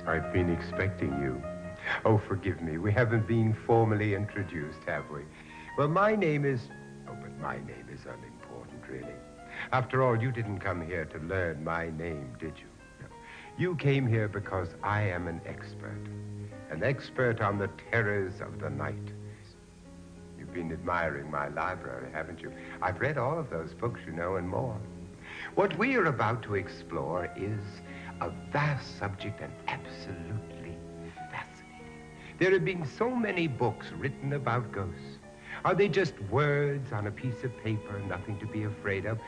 I've been expecting you. Oh, forgive me. We haven't been formally introduced, have we? Well, my name is... Oh, but my name is unimportant, really. After all, you didn't come here to learn my name, did you? No. You came here because I am an expert on the terrors of the night. You've been admiring my library, haven't you? I've read all of those books, you know, and more. What we are about to explore is a vast subject and absolutely fascinating. There have been so many books written about ghosts. Are they just words on a piece of paper, nothing to be afraid of?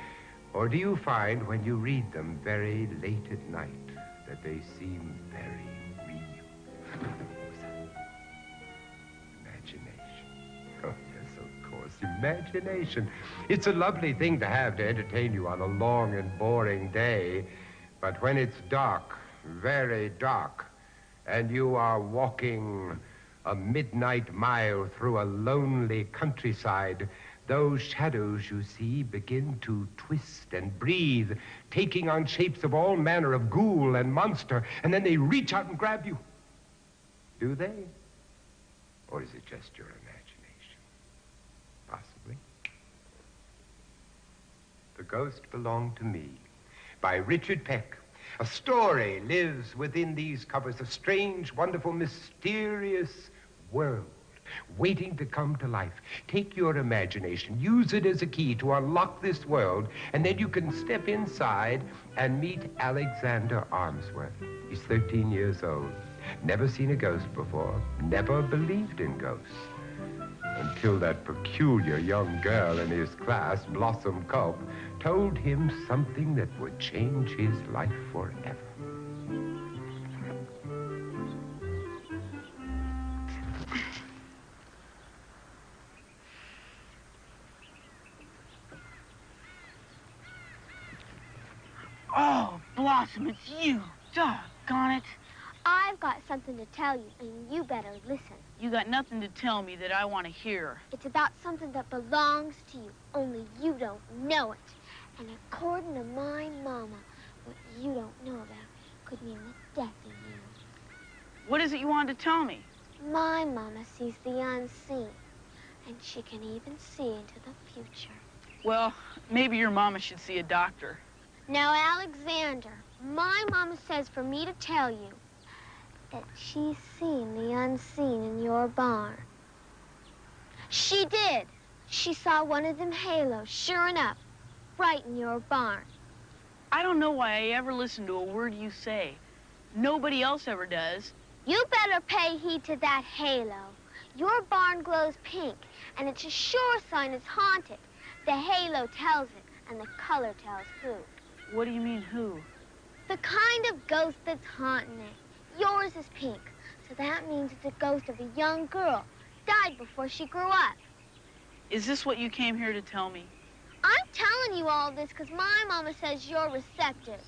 Or do you find when you read them very late at night that they seem very real? Imagination. Oh, yes, of course, imagination. It's a lovely thing to have to entertain you on a long and boring day. But when it's dark, very dark, and you are walking a midnight mile through a lonely countryside, those shadows you see begin to twist and breathe, taking on shapes of all manner of ghoul and monster, and then they reach out and grab you. Do they? Or is it just your imagination? Possibly. The Ghost Belonged to Me, by Richard Peck. A story lives within these covers, a strange, wonderful, mysterious world waiting to come to life. Take your imagination, use it as a key to unlock this world, and then you can step inside and meet Alexander Armsworth. He's 13 years old, never seen a ghost before, never believed in ghosts. Until that peculiar young girl in his class, Blossom Culp, told him something that would change his life forever. Oh, Blossom, it's you. Doggone it. I've got something to tell you, and you better listen. You got nothing to tell me that I want to hear. It's about something that belongs to you, only you don't know it. And according to my mama, what you don't know about could mean the death of you. What is it you wanted to tell me? My mama sees the unseen, and she can even see into the future. Well, maybe your mama should see a doctor. Now, Alexander, my mama says for me to tell you that she's seen the unseen in your barn. She did. She saw one of them halos, sure enough, right in your barn. I don't know why I ever listen to a word you say. Nobody else ever does. You better pay heed to that halo. Your barn glows pink, and it's a sure sign it's haunted. The halo tells it, and the color tells who. What do you mean, who? The kind of ghost that's haunting it. Yours is pink, so that means it's a ghost of a young girl. Died before she grew up. Is this what you came here to tell me? I'm telling you all this because my mama says you're receptive.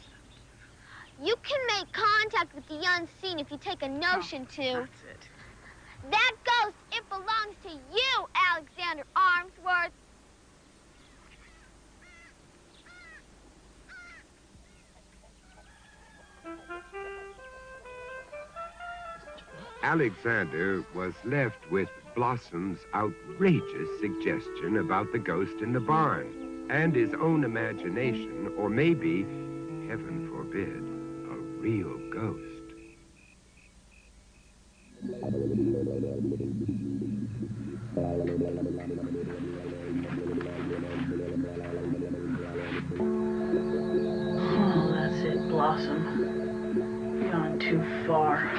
You can make contact with the unseen if you take a notion to. That's it. That ghost, it belongs to you, Alexander Armsworth. Alexander was left with Blossom's outrageous suggestion about the ghost in the barn and his own imagination, or maybe, heaven forbid, a real ghost. Oh, that's it, Blossom. You've gone too far.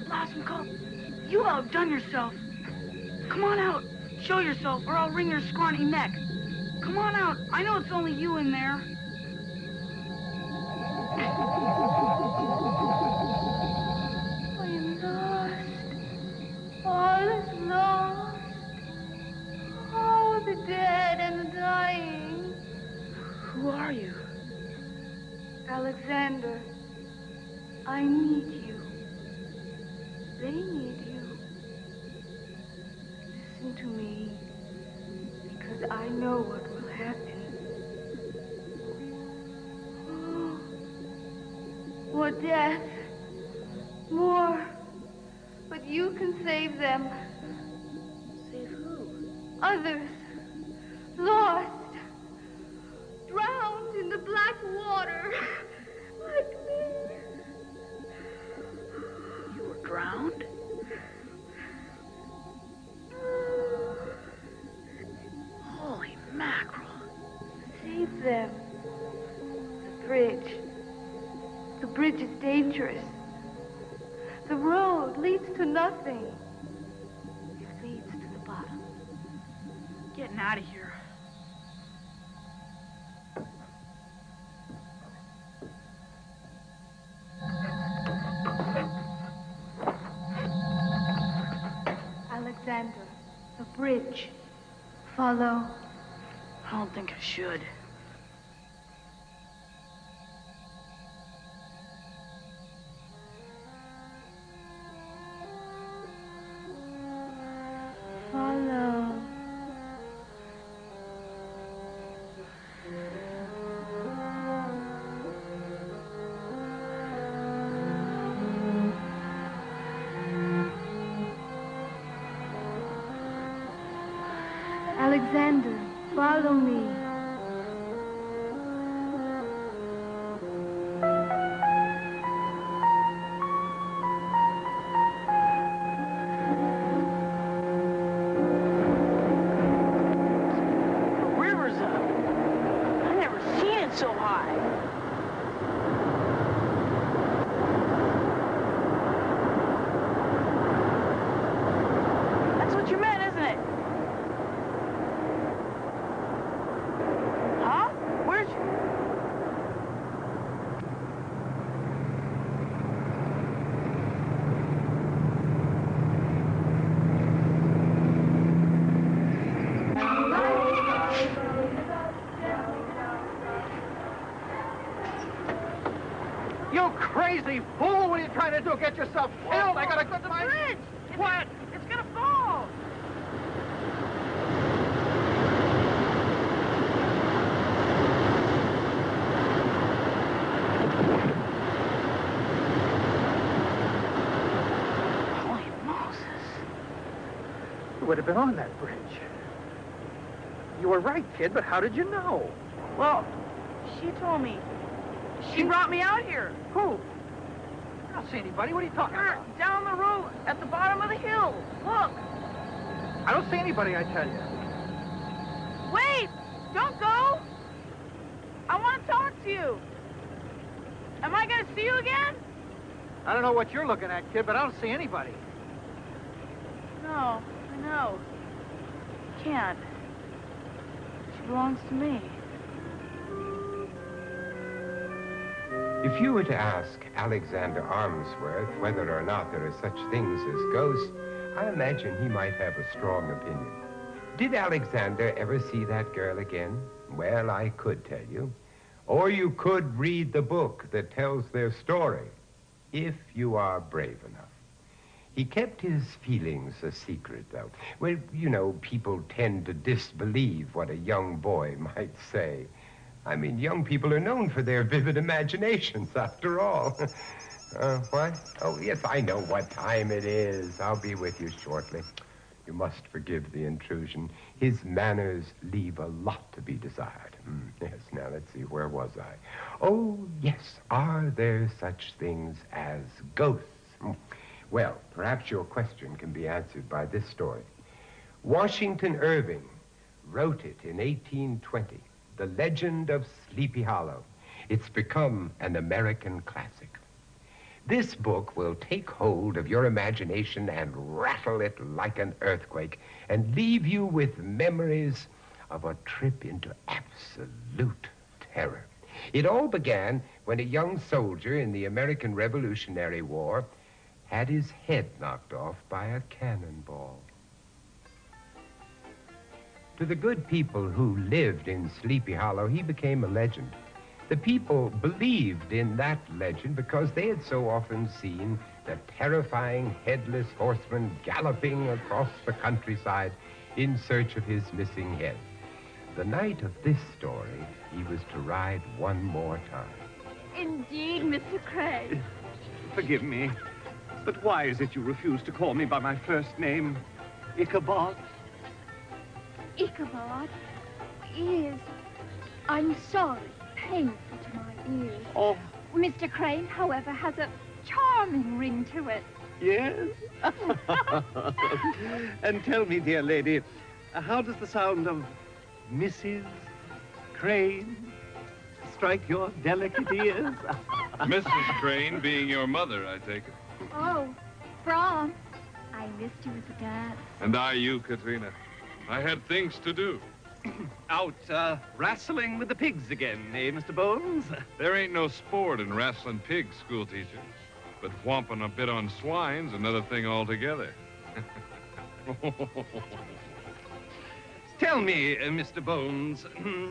Blossom Culp, you outdone yourself. Come on out. Show yourself, or I'll wring your scrawny neck. Come on out. I know it's only you in there. I'm lost. All is lost. Oh, the dead and the dying. Who are you? Alexander, I need you. They need you. Listen to me, because I know what will happen. Oh, more death. More. But you can save them. Save who? Others. Lost. Drowned in the black water. Like me. You were drowned? Holy mackerel. Save them. The bridge. The bridge is dangerous. The road leads to nothing. It leads to the bottom. Getting out of here. Alexander, the bridge. Follow. I don't think I should. Follow. Alexander, follow me. The river's up. I never seen it so high. That's what you meant, isn't it? Huh? Where's... You crazy fool! What are you trying to do? Get yourself killed? I got a good mind. bridge! What? It's gonna fall! Holy Moses. You would have been on that bridge. You were right, kid, but how did you know? Well, she told me. She brought me out here. Who? I don't see anybody. What are you talking Her, about? down the road, at the bottom of the hill. Look. I don't see anybody, I tell you. Wait! Don't go! I want to talk to you. Am I going to see you again? I don't know what you're looking at, kid, but I don't see anybody. No, I know. Can't. She belongs to me. If you were to ask Alexander Armsworth whether or not there are such things as ghosts, I imagine he might have a strong opinion. Did Alexander ever see that girl again? Well, I could tell you. Or you could read the book that tells their story, if you are brave enough. He kept his feelings a secret, though. Well, you know, people tend to disbelieve what a young boy might say. I mean, young people are known for their vivid imaginations, after all. What? Oh, yes, I know what time it is. I'll be with you shortly. You must forgive the intrusion. His manners leave a lot to be desired. Yes, now let's see, where was I? Oh, yes, are there such things as ghosts? Well, perhaps your question can be answered by this story. Washington Irving wrote it in 1820. The Legend of Sleepy Hollow. It's become an American classic. This book will take hold of your imagination and rattle it like an earthquake and leave you with memories of a trip into absolute terror. It all began when a young soldier in the American Revolutionary War had his head knocked off by a cannonball. To the good people who lived in Sleepy Hollow, he became a legend. The people believed in that legend because they had so often seen the terrifying headless horseman galloping across the countryside in search of his missing head. The night of this story, he was to ride one more time. Indeed, Mr. Crane. Forgive me, but why is it you refuse to call me by my first name, Ichabod? Ichabod is, I'm sorry, painful to my ears. Oh, Mr. Crane, however, has a charming ring to it. yes? And tell me, dear lady, how does the sound of Mrs. Crane strike your delicate ears? Mrs. Crane being your mother, I take it. Oh, Brom, I missed you at the dance. And I you, Katrina. I had things to do. Out wrestling with the pigs again, eh, Mr. Bones? There ain't no sport in wrestling pigs, school teacher. But whomping a bit on swine's another thing altogether. Tell me, Mr. Bones,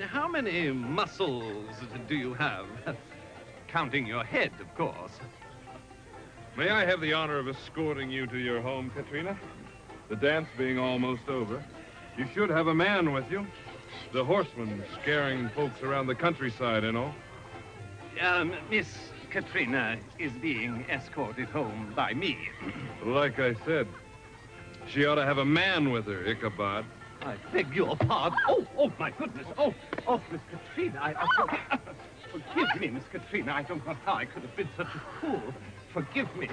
how many muscles do you have? Counting your head, of course. May I have the honor of escorting you to your home, Katrina? The dance being almost over. You should have a man with you. The horseman scaring folks around the countryside and all. Miss Katrina is being escorted home by me. Like I said, she ought to have a man with her, Ichabod. I beg your pardon. Oh, my goodness. Oh, Miss Katrina, forgive me, Miss Katrina. I don't know how I could have been such a fool. Forgive me.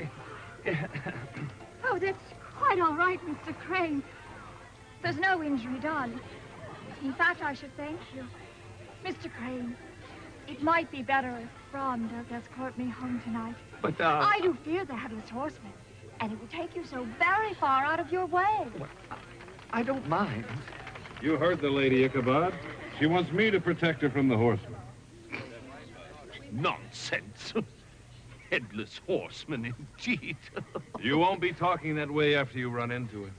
Oh, that's quite all right, Mr. Crane. There's no injury done. In fact, I should thank you. Mr. Crane, it might be better if Brom does escort me home tonight. But, I do fear the headless horseman, and it will take you so very far out of your way. I don't mind. You heard the lady, Ichabod. She wants me to protect her from the horseman. Nonsense. Headless horseman, indeed. You won't be talking that way after you run into him.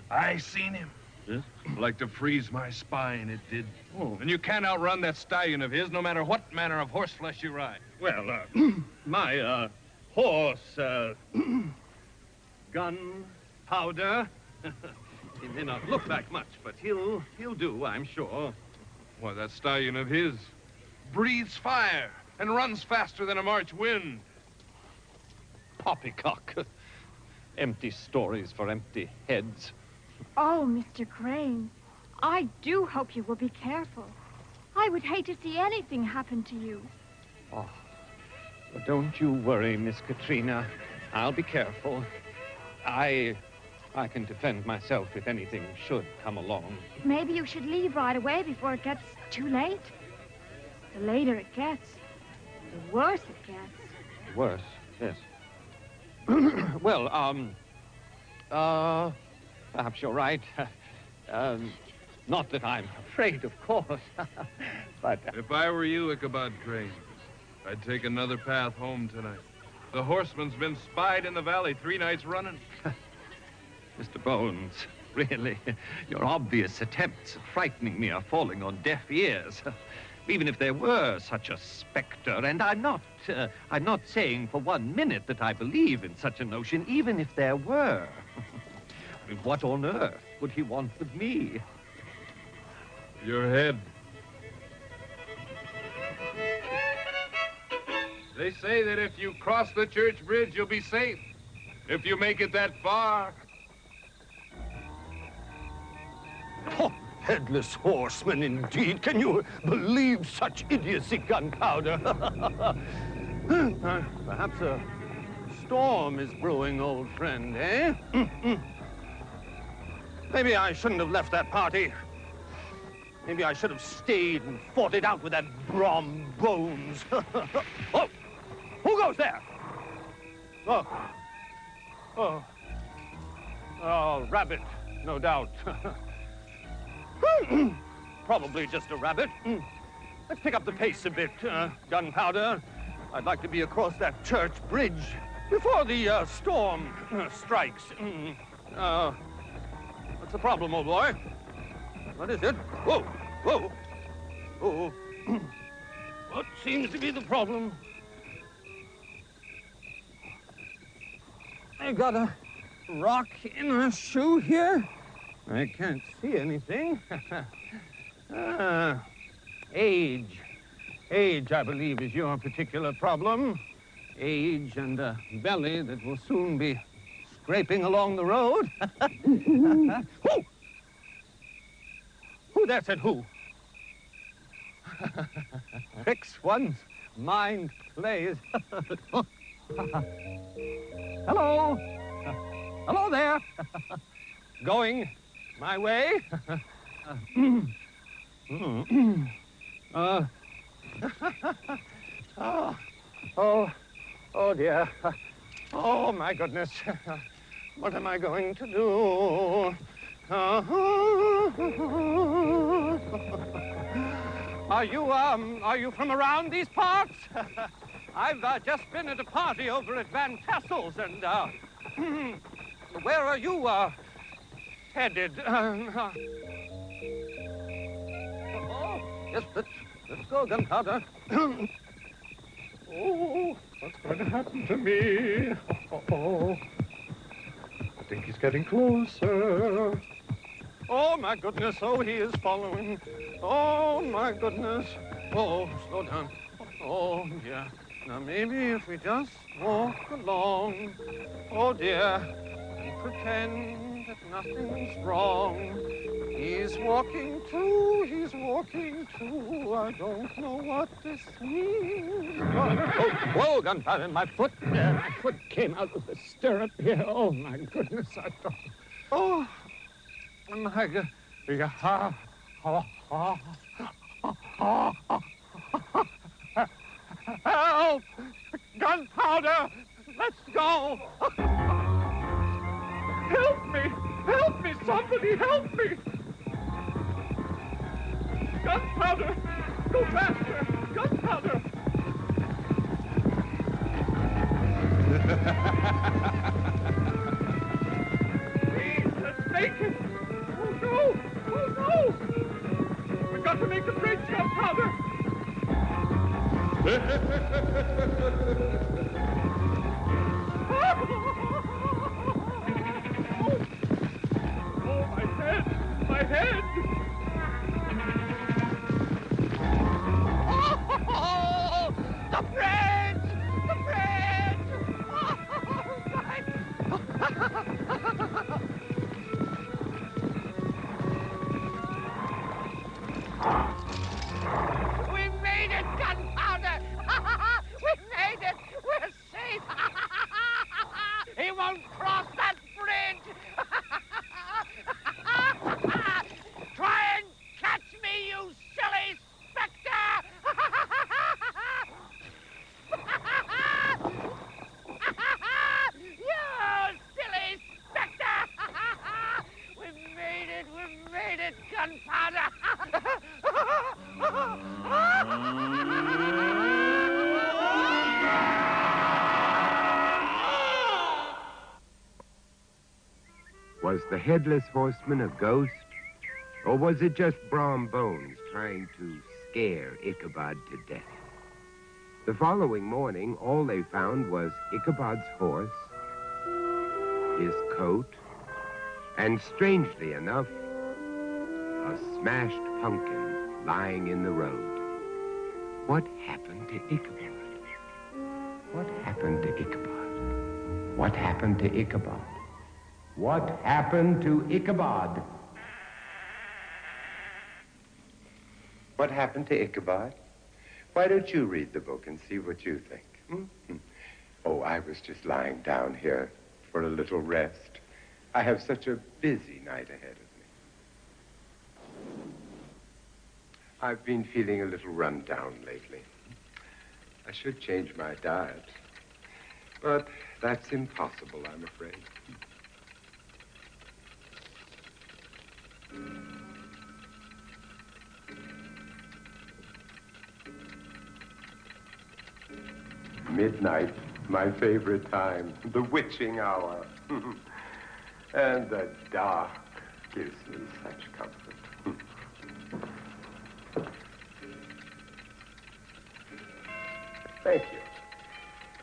I seen him. Yes? Like to freeze my spine, it did. Oh. And you can't outrun that stallion of his, no matter what manner of horse flesh you ride. Well, my, horse, gun, powder. He may not look like much, but he'll do, I'm sure. Why, that stallion of his breathes fire and runs faster than a March wind. Poppycock. Empty stories for empty heads. Oh, Mr. Crane, I do hope you will be careful. I would hate to see anything happen to you. Oh, but don't you worry, Miss Katrina. I'll be careful. I can defend myself if anything should come along. Maybe you should leave right away before it gets too late. The later it gets, the worse it gets. Worse, yes. Well, perhaps you're right. Not that I'm afraid, of course, but... If I were you, Ichabod Crane, I'd take another path home tonight. The horseman's been spied in the valley 3 nights running. Mr. Bones, really, your obvious attempts at frightening me are falling on deaf ears. Even if there were such a specter, and I'm not saying for 1 minute that I believe in such a notion, even if there were. What on earth would he want with me? Your head. They say that if you cross the church bridge, you'll be safe. If you make it that far. Oh, headless horseman, indeed. Can you believe such idiocy, Gunpowder? Perhaps a storm is brewing, old friend, eh? Maybe I shouldn't have left that party. Maybe I should have stayed and fought it out with that Brom Bones. Oh, who goes there? Oh, Rabbit, no doubt. Probably just a rabbit. Let's pick up the pace a bit, Gunpowder. I'd like to be across that church bridge before the storm strikes. What's the problem, old boy? What is it? Whoa, whoa. Oh, what seems to be the problem? I got a rock in a shoe here. I can't see anything. Age. Age, I believe, is your particular problem. Age and a belly that will soon be scraping along the road. Who? Who there said who? Tricks one's mind plays. Hello? Hello there? Going my way? Oh dear. Oh my goodness. What am I going to do? Are you from around these parts? I've just been at a party over at Van Tassel's, and where are you headed? Oh, yes, let's go, Gunpowder. Oh, what's going to happen to me? Oh, I think he's getting closer. Oh, my goodness. Oh, he is following. Oh, my goodness. Oh, slow down. Oh, dear. Now, maybe if we just walk along. Oh, dear. And pretend that nothing's wrong. He's walking too. He's walking too. I don't know what this means. Oh, whoa, Gunpowder. My foot came out of the stirrup here. Oh, my goodness. I thought. Oh. My God. Help! Gunpowder! Let's go! Help me! Help me! Somebody help me! Gunpowder! Go faster! Gunpowder! Please, let's make it! Oh, no! Oh, no! We've got to make the bridge, Gunpowder! Oh, my head! My head! Oh, the bridge! The bridge! Oh, right! We made it, Gunpowder! We made it! We're safe! He won't cross that bridge! Try and catch me, you silly spectre! You silly spectre! We made it, Gunpowder! Was the headless horseman a ghost? Or was it just Brom Bones trying to scare Ichabod to death? The following morning, all they found was Ichabod's horse, his coat, and strangely enough, a smashed pumpkin lying in the road. What happened to Ichabod? What happened to Ichabod? What happened to Ichabod? What happened to Ichabod? What happened to Ichabod? Why don't you read the book and see what you think? Hmm? Oh, I was just lying down here for a little rest. I have such a busy night ahead of me. I've been feeling a little run down lately. I should change my diet. But that's impossible, I'm afraid. Midnight, my favorite time, the witching hour. And the dark gives me such comfort. Thank you.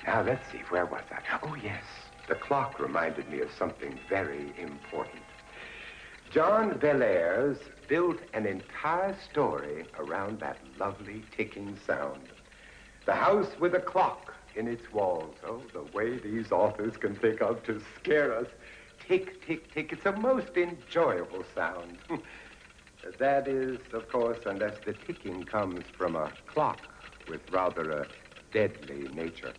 Now, let's see, where was I? Oh, yes, the clock reminded me of something very important. John Bellairs built an entire story around that lovely ticking sound. The house with a clock in its walls. Oh, the way these authors can think of to scare us. Tick, tick, tick. It's a most enjoyable sound. That is, of course, unless the ticking comes from a clock with rather a deadly nature.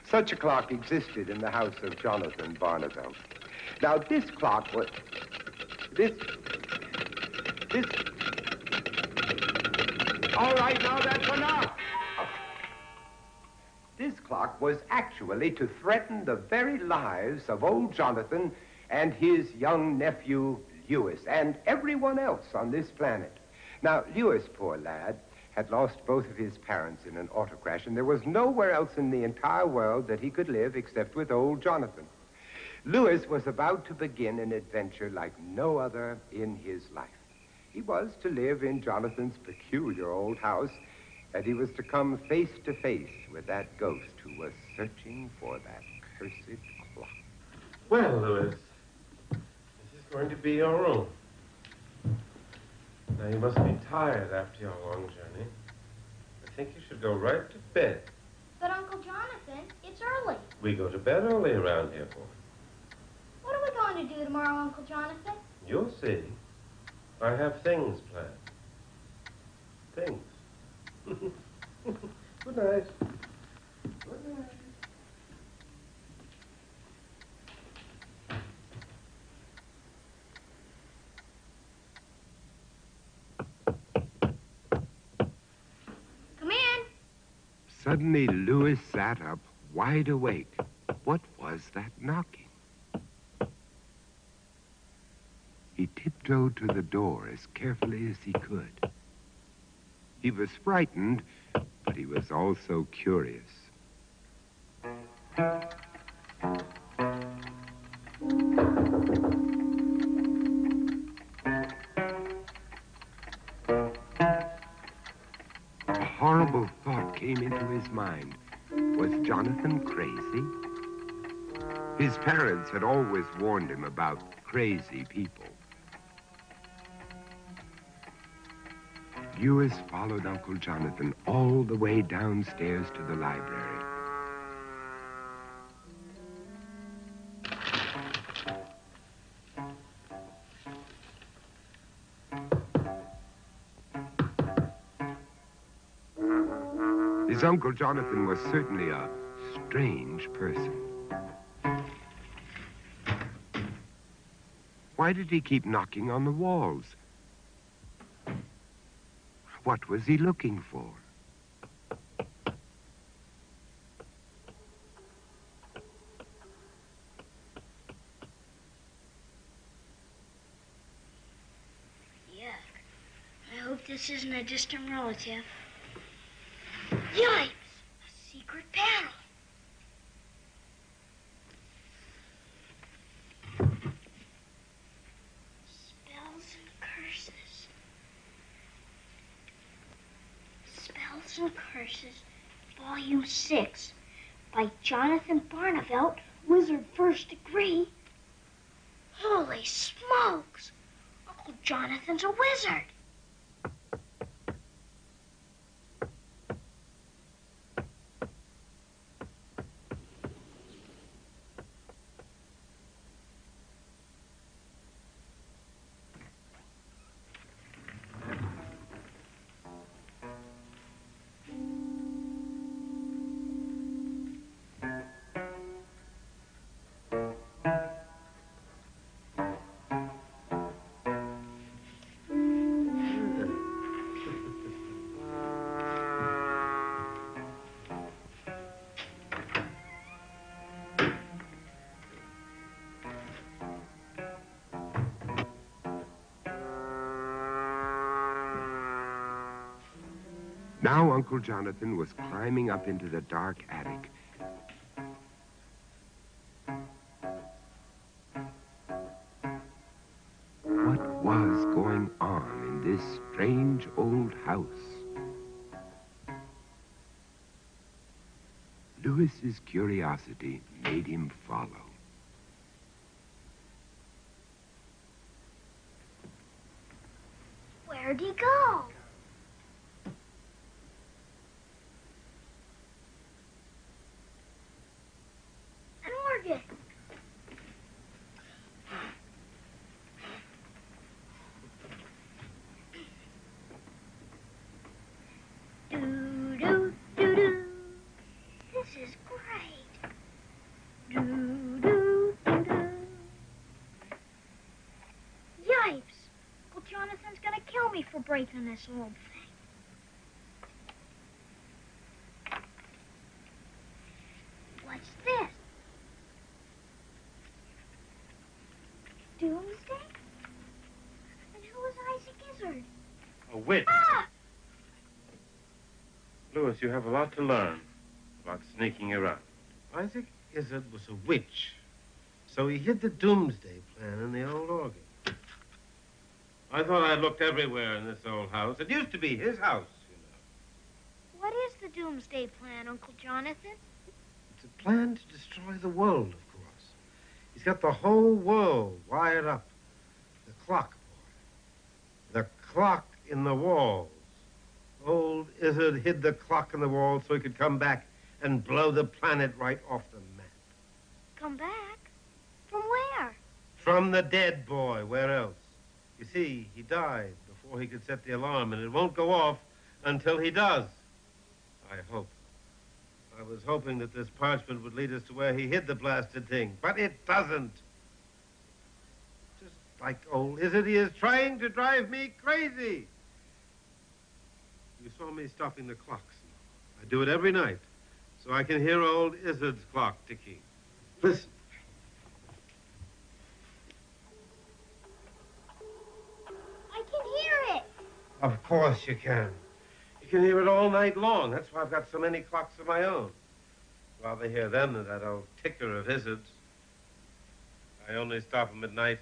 Such a clock existed in the house of Jonathan Barnavelt. Now, this clock was... This... All right, now that's enough. This clock was actually to threaten the very lives of old Jonathan and his young nephew, Lewis, and everyone else on this planet. Now, Lewis, poor lad, had lost both of his parents in an auto crash, and there was nowhere else in the entire world that he could live except with old Jonathan. Lewis was about to begin an adventure like no other in his life. He was to live in Jonathan's peculiar old house, and he was to come face to face with that ghost who was searching for that cursed clock. Well, Louis, this is going to be your room. Now, you must be tired after your long journey. I think you should go right to bed. But, Uncle Jonathan, it's early. We go to bed early around here, boy. What are we going to do tomorrow, Uncle Jonathan? You'll see. I have things planned. Things. Good night. Good night. Come in. Suddenly, Lewis sat up, wide awake. What was that knocking? He tiptoed to the door as carefully as he could. He was frightened, but he was also curious. A horrible thought came into his mind. Was Jonathan crazy? His parents had always warned him about crazy people. Lewis followed Uncle Jonathan all the way downstairs to the library. His Uncle Jonathan was certainly a strange person. Why did he keep knocking on the walls? What was he looking for? Yuck. I hope this isn't a distant relative. Yikes! A secret panel. Spells and curses. Spells and Curses, Volume 6, by Jonathan Barnavelt, Wizard First Degree. Holy smokes! Uncle Jonathan's a wizard. Now Uncle Jonathan was climbing up into the dark attic, was going on in this strange old house? Louis's curiosity made him follow. Where'd he go? An organ. Do-do-do-do. This is great. Do-do-do-do. Yipes! Well, Jonathan's gonna kill me for breaking this old thing. What's this? Doomsday? And who was Isaac Izzard? A witch. Ah! Louis, you have a lot to learn about sneaking around. Isaac Izzard was a witch, so he hid the doomsday plan in the old organ. I thought I'd looked everywhere in this old house. It used to be his house, you know. What is the Doomsday Plan, Uncle Jonathan? It's a plan to destroy the world, of course. He's got the whole world wired up. The clock, boy. The clock in the walls. Old Izzard hid the clock in the wall so he could come back and blow the planet right off the map. Come back? From where? From the dead, boy. Where else? You see, he died before he could set the alarm, and it won't go off until he does. I hope. I was hoping that this parchment would lead us to where he hid the blasted thing, but it doesn't. Just like old Izzard, he is trying to drive me crazy. You saw me stopping the clocks. I do it every night, so I can hear old Izzard's clock ticking. Listen. I can hear it. Of course you can. You can hear it all night long. That's why I've got so many clocks of my own. Rather hear them than that old ticker of Izzard's. I only stop him at night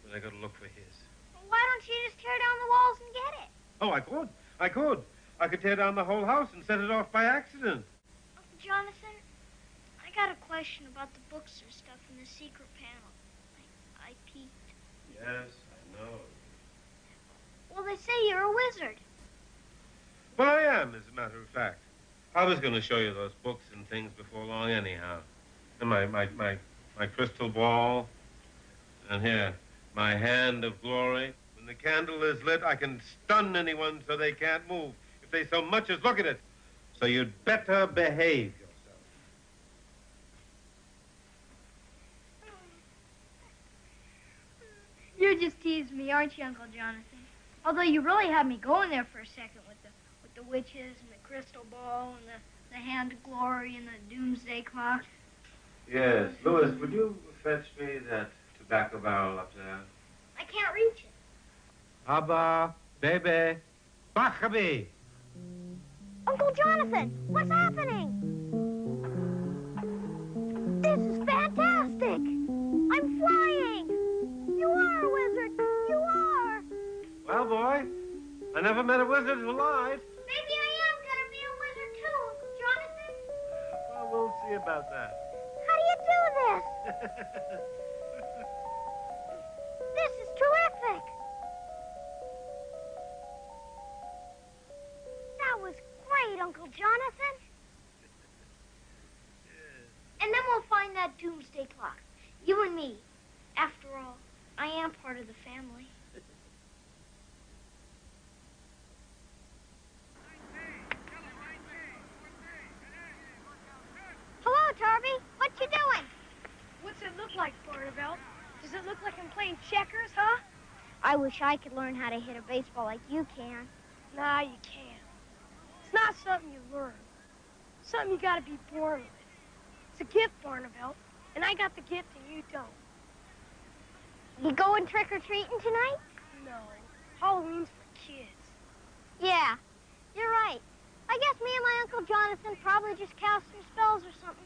when I go to look for his. Well, why don't you just tear down the walls and get it? Oh, I could. I could tear down the whole house and set it off by accident. Uncle Jonathan, I got a question about the books and stuff in the secret panel. I peeked. Yes, I know. Well, they say you're a wizard. Well, I am, as a matter of fact. I was going to show you those books and things before long anyhow. And my crystal ball. And here, my hand of glory. When the candle is lit, I can stun anyone so they can't move if they so much as look at it. So you'd better behave yourself. You're just teasing me, aren't you, Uncle Jonathan? Although you really had me going there for a second with the witches and the crystal ball and the hand of glory and the doomsday clock. Yes, Louis, would you fetch me that tobacco barrel up there? I can't reach it. Abba, baby, Bachabi. Uncle Jonathan, what's happening? This is fantastic. I'm flying. You are a wizard. You are. Well, boy, I never met a wizard who lied. Maybe I am going to be a wizard too, Uncle Jonathan. Well, we'll see about that. How do you do this? This is terrific. That was great, Uncle Jonathan. And then we'll find that doomsday clock. You and me. After all, I am part of the family. Hello, Darby. What you doing? What's it look like, Barnabelle? Does it look like I'm playing checkers, huh? I wish I could learn how to hit a baseball like you can. Nah, you can't. It's not something you learn. It's something you gotta be born with. It's a gift, Barnabelle, and I got the gift and you don't. You going trick-or-treating tonight? No, Halloween's for kids. Yeah, you're right. I guess me and my Uncle Jonathan probably just cast some spells or something.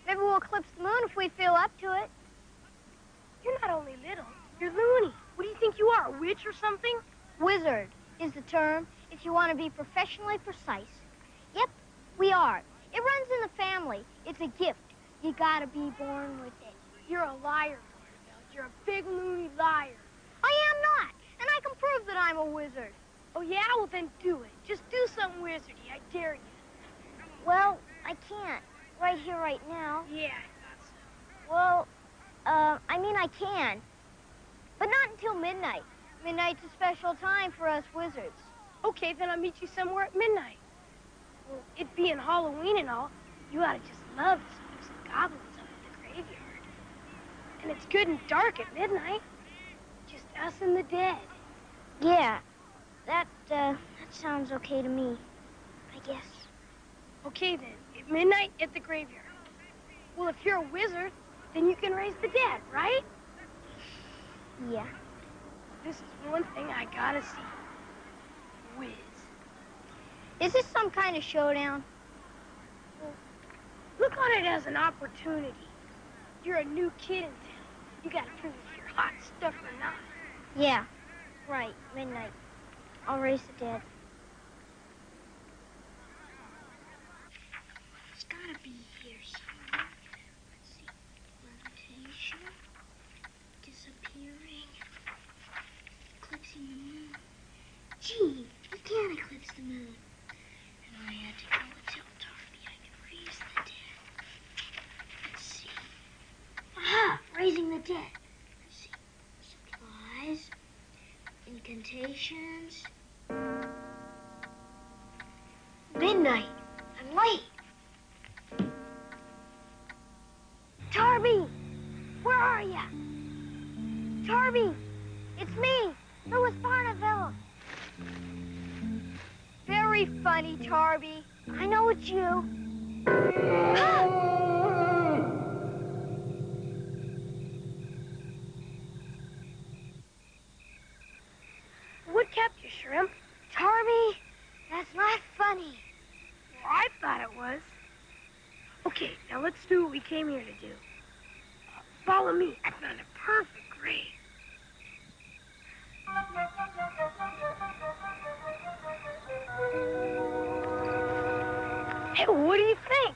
Maybe we'll eclipse the moon if we feel up to it. You're not only little, you're loony. What do you think you are, a witch or something? Wizard is the term if you want to be professionally precise. Yep, we are. It runs in the family. It's a gift. You gotta be born with it. You're a liar, Barnabelle. You're a big loony liar. I am not, and I can prove that I'm a wizard. Oh, yeah? Well, then do it. Just do something wizardy. I dare you. Well, I can't. Right here, right now. Yeah, I thought so. Well, I mean I can. But not until midnight. Midnight's a special time for us wizards. Okay, then I'll meet you somewhere at midnight. Well, it being Halloween and all, you ought to just love the spooks and goblins up at the graveyard. And it's good and dark at midnight. Just us and the dead. Yeah, that sounds okay to me, I guess. Okay, then. At midnight at the graveyard. Well, if you're a wizard, then you can raise the dead, right? Yeah. This is one thing I gotta see. Wiz. Is this some kind of showdown? Look on it as an opportunity. You're a new kid in town. You gotta prove if you're hot stuff or not. Yeah, right, midnight. I'll raise the dead. It's gotta be here somewhere. Let's see. Levitation. Disappearing. Eclipsing the moon. Gee, you can't eclipse the moon. And I had to go and tell Darby I could raise the dead. Let's see. Aha! Raising the dead. Let's see. Supplies. Incantations. Midnight. I'm late. Darby! Where are ya? Darby! It's me, Louis Barnaville. Very funny, Darby. I know it's you. What kept you, Shrimp? Darby, that's not funny. Well, I thought it was. Okay, now let's do what we came here to do. Follow me. I found a perfect grave. Hey, what do you think?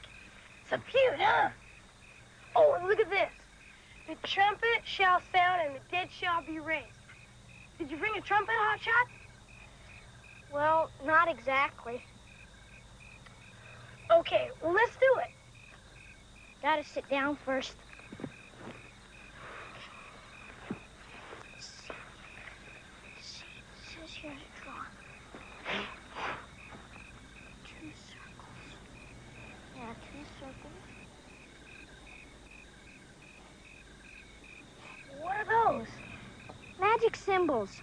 It's a beaut, huh? Oh, and look at this. The trumpet shall sound and the dead shall be raised. Did you bring a trumpet, Hotshot? Well, not exactly. Okay, well, let's do it. Gotta sit down first. Let's see. It says here to draw. 2 circles. Yeah, 2 circles. What are those? Magic symbols.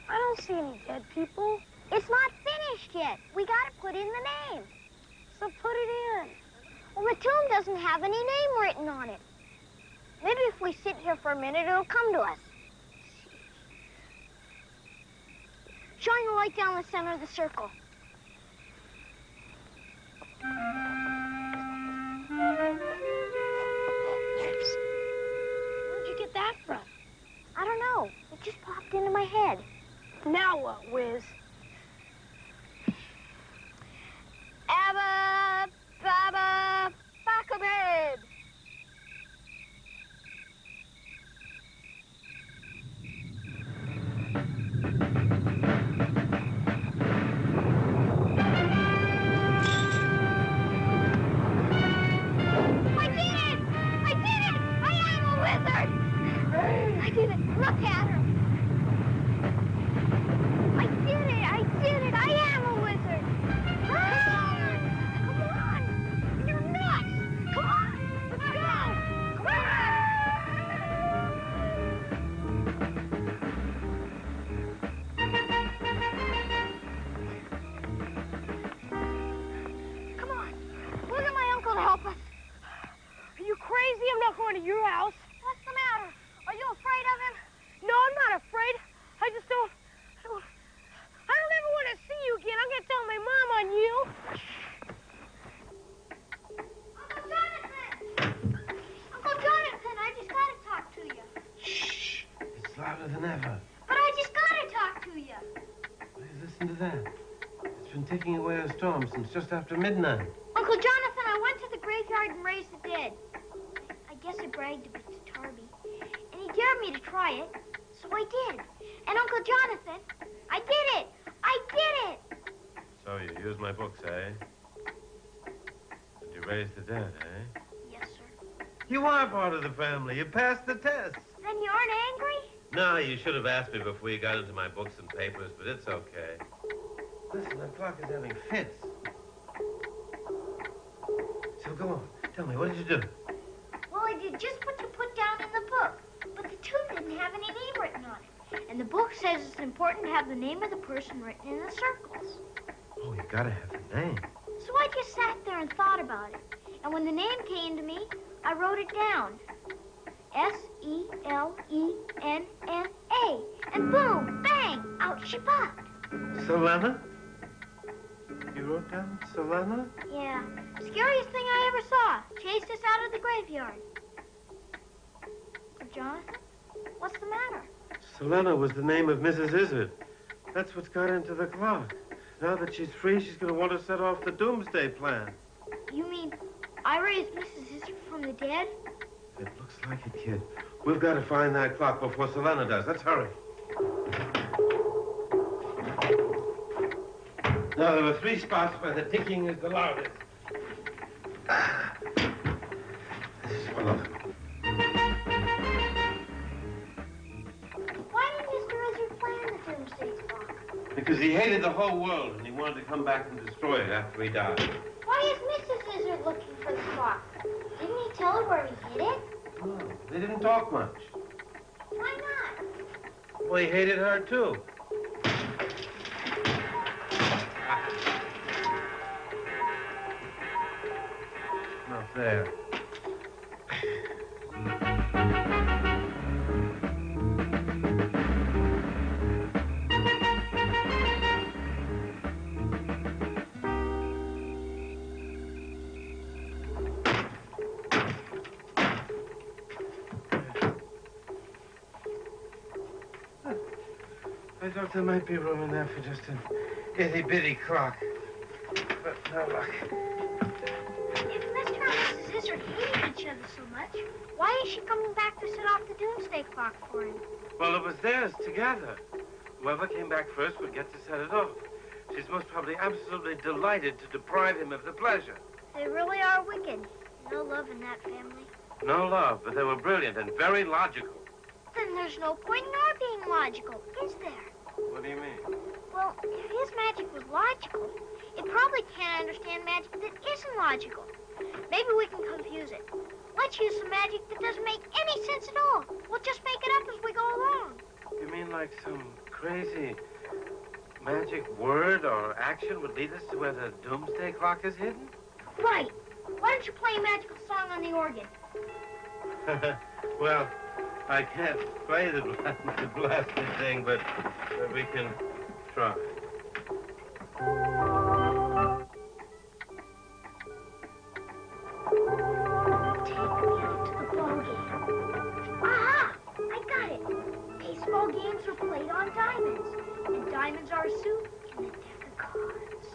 I don't see any dead people. It's not finished yet. We gotta put in the name. So put it in. Well, the tomb doesn't have any name written on it. Maybe if we sit here for a minute, it'll come to us. Shine the light down the center of the circle. Where'd you get that from? I don't know. It just popped into my head. Now what, Wiz? Abba, Baba, Bacabed. I did it! I did it! I am a wizard! I did it! Look at her! I did it! I did it! I am a wizard! Come on! You're nuts! Come on! Let's go! Come on! Come on! We'll get my uncle to help us. Are you crazy? I'm not going to your house. What's the matter? Are you afraid of him? No, I'm not afraid. I just don't ever want to see you again. I'm going to tell my mom on you. Uncle Jonathan! Uncle Jonathan, I just got to talk to you. Shh. It's louder than ever. But I just to you. Please listen to that. It's been taking away a storm since just after midnight. Uncle Jonathan, I went to the graveyard and raised the dead. I guess I bragged a bit to Tarby. And he dared me to try it, so I did. And Uncle Jonathan, I did it! I did it! So you used my books, eh? And you raised the dead, eh? Yes, sir. You are part of the family. You passed the test. Then you aren't angry? No, you should have asked me before you got into my books and papers, but it's okay. Listen, that clock is having fits. So go on. Tell me, what did you do? Well, I did just what you put down in the book. But the tooth didn't have any name written on it. And the book says it's important to have the name of the person written in the circles. Oh, you gotta have the name. So I just sat there and thought about it. And when the name came to me, I wrote it down. Selenna. And boom, bang, out she popped. Selena? You wrote down Selena? Yeah, scariest thing I ever saw. Chased us out of the graveyard. Jonathan, what's the matter? Selena was the name of Mrs. Izzard. That's what's got into the clock. Now that she's free, she's going to want to set off the doomsday plan. You mean I raised Mrs. Izzard from the dead? It looks like it, kid. We've got to find that clock before Selena does. Let's hurry. Now, there were 3 spots where the ticking is the loudest. This is one of them. Why did Mr. Izzard plan the doomsday clock? Because he hated the whole world, and he wanted to come back and destroy it after he died. Why is Mrs. Izzard looking for the clock? Didn't he tell her where he hid it? No, they didn't talk much. Why not? Well, he hated her, too. Not there. I thought there might be room in there for just an itty-bitty clock. But no luck. If Mr. and Mrs. Izzard hated each other so much, why is she coming back to set off the doomsday clock for him? Well, it was theirs together. Whoever came back first would get to set it off. She's most probably absolutely delighted to deprive him of the pleasure. They really are wicked. No love in that family. No love, but they were brilliant and very logical. Then there's no point in our being logical, is there? What do you mean? Well, if his magic was logical, it probably can't understand magic that isn't logical. Maybe we can confuse it. Let's use some magic that doesn't make any sense at all. We'll just make it up as we go along. You mean like some crazy magic word or action would lead us to where the doomsday clock is hidden? Right. Why don't you play a magical song on the organ? Well, I can't play the blasted thing, but we can try. Take me out to the ball game. Aha! I got it. Baseball games are played on diamonds, and diamonds are a suit in a deck of cards.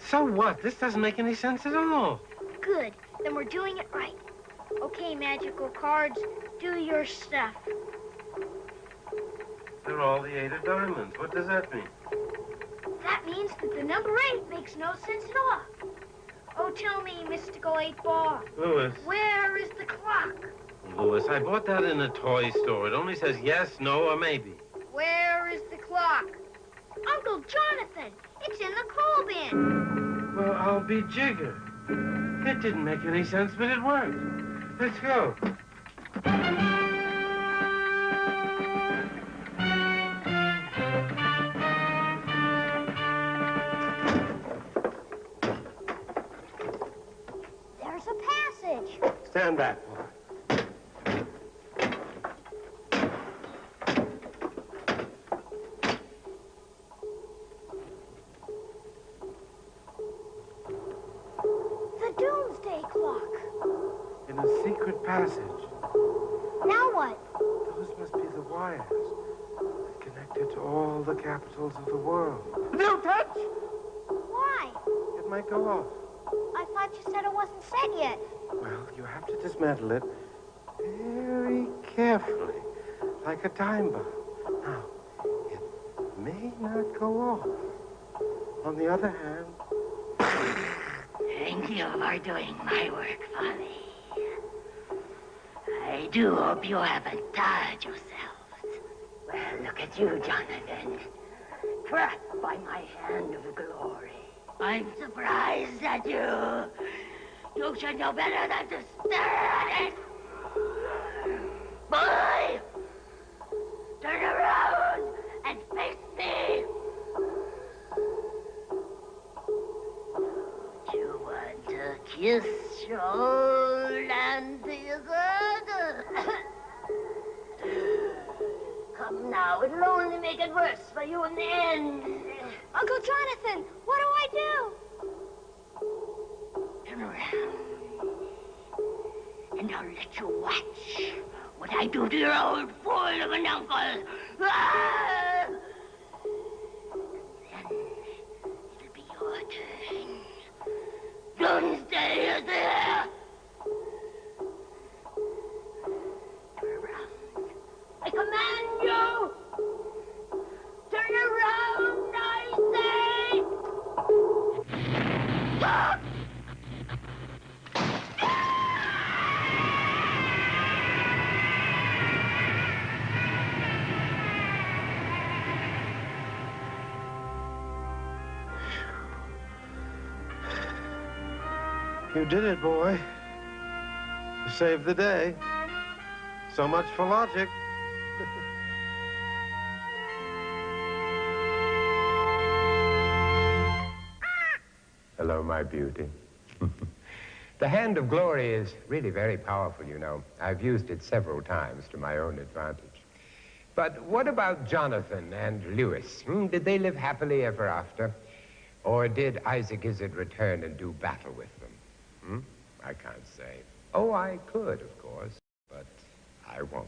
So what? This doesn't make any sense at all. Good. Then we're doing it right. Okay, magical cards, do your stuff. They're all the 8 of diamonds. What does that mean? That means that the number 8 makes no sense at all. Oh, tell me, mystical 8-ball. Louis. Where is the clock? Louis, I bought that in a toy store. It only says yes, no, or maybe. Where is the clock? Uncle Jonathan, it's in the coal bin. Well, I'll be jiggered. It didn't make any sense, but it worked. Let's go. There's a passage. Stand back. The doomsday clock. In a secret passage. Now what? Those must be the wires that connected to all all the capitals of the world. Don't touch! Why? It might go off. I thought you said it wasn't set yet. Well, you have to dismantle it very carefully, like a time bomb. Now, it may not go off. On the other hand... Thank you for doing my work for me. I do hope you haven't tired yourselves. Well, look at you, Jonathan. Trapped by my hand of glory. I'm surprised at you. You should know better than to stare at it. Boy! Turn around and face me. You want to kiss your old auntie again? Come now, it'll only make it worse for you in the end. Uncle Jonathan, what do I do? Turn around. And I'll let you watch what I do to your old fool of an uncle. Ah! And then it'll be your turn. Don't stay there. Turn around. I command you. Turn around, I say. Ah! You did it, boy. You saved the day. So much for logic. Hello, my beauty. The hand of glory is really very powerful, you know. I've used it several times to my own advantage. But what about Jonathan and Lewis? Did they live happily ever after? Or did Isaac Izzard return and do battle with them? I can't say. Oh, I could, of course, but I won't.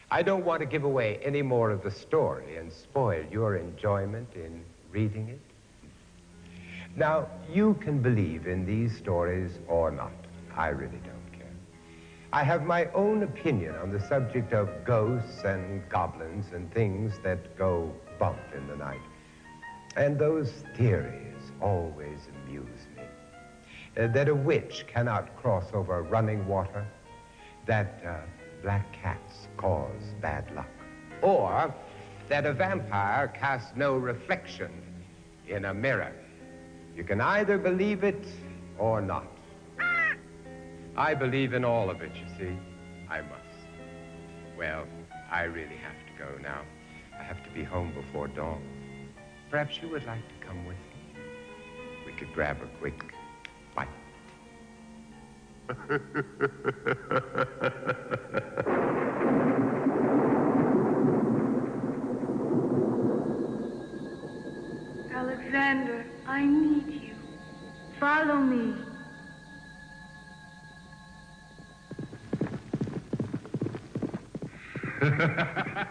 I don't want to give away any more of the story and spoil your enjoyment in reading it. Now, you can believe in these stories or not. I really don't care. I have my own opinion on the subject of ghosts and goblins and things that go bump in the night. And those theories always amuse me. That a witch cannot cross over running water, that black cats cause bad luck, or that a vampire casts no reflection in a mirror. You can either believe it or not. I believe in all of it, you see. I must. Well, I really have to go now. I have to be home before dawn. Perhaps you would like to come with me. We could grab a quick bite. Alexander, I need you. Follow me. Ha